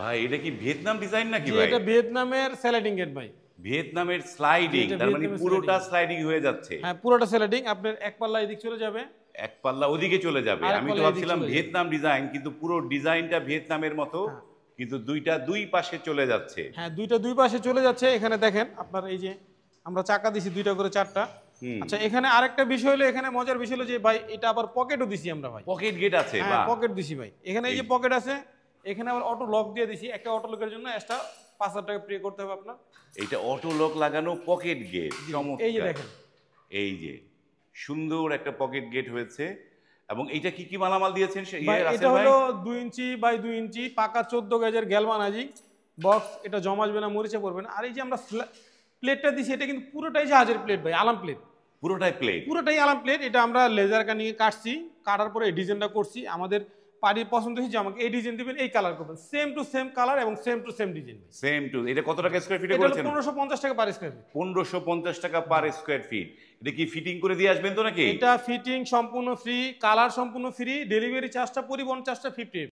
ভাই এটা কি ভিয়েতনাম ডিজাইন নাকি জি, ভাই? এটা ভিয়েতনামের স্লাইডিং গেট ভাই। ভিয়েতনামের স্লাইডিং, এটা তার মানে ভিয়েতনামের পুরোটা sliding। স্লাইডিং হয়ে যাচ্ছে। হ্যাঁ, পুরোটা স্লাইডিং। আপনার এক পাল্লা এদিক চলে যাবে, এক পাল্লা ওদিকে চলে যাবে। আরেক আমি তো পাল্লা এদিক ভাবছিলাম চলে যাবে। ভিয়েতনাম ডিজাইন, কিন্তু পুরো ডিজাইনটা ভিয়েতনামের মতো, হ্যাঁ। কিন্তু দুইটা দুই পাশে চলে যাচ্ছে। হ্যাঁ, দুইটা দুই পাশে চলে যাচ্ছে। এখানে দেখেন আপনার এই যে আমরা চাকা দিছি দুইটা করে চারটা। আচ্ছা, এখানে আরেকটা বিষয় হলো, এখানে মজার বিষয় হলো যে ভাই এটা আবার পকেটও দিছি আমরা ভাই। পকেট গেট আছে? হ্যাঁ, বাহ, পকেট দিছি ভাই। এখানে এই যে পকেট আছে, এখানে আবার অটো লক দিয়ে দিছি। একটা অটো লকের জন্য এক্সট্রা 5,000 টাকা পে করতে হবে আপনার। এটা অটো লক লাগানো পকেট গেট, এই যে চমৎকার। দেখেন, এই যে সুন্দর একটা পকেট গেট হয়েছে। এবং এইটা কি কি মালামাল দিয়েছেন ভাই এটা রাসেল ভাই? হলো 2 ইঞ্চি বাই 2 ইঞ্চি পাকা 14 গেজের গ্যালভানাইজিং বক্স। এটা জমাসবে না, মরিচে পড়বে না। আর এই যে আমরা প্লেটটা দিছি, এটা কিন্তু পুরোটাই জাহাজের প্লেট ভাই, আলাম প্লেট। পুরোটাই প্লেট? পুরোটাই আলাম প্লেট। এটা আমরা লেজার কানিয়ে কাটছি, কাটার পরে এই ডিজাইনটা করছি। আমাদের পাড়ির পছন্দ হয়েছে যে আমাকে এই ডিজাইন দিবেন, এই কালার করবেন, সেম টু সেম কালার এবং same to same design. Same to. এটা কত টাকা স্কয়ার ফিটে এটা হলো করেছেন? 1550 টাকা পার স্কয়ার ফিট। 1550 টাকা পার স্কয়ার ফিট। এটা কি ফিটিং করে দিয়ে আসবেন তো নাকি? এটা ফিটিং সম্পূর্ণ ফ্রি, কালার সম্পূর্ণ ফ্রি, ডেলিভারি চার্জটা, পরিবহন চার্জটা 50।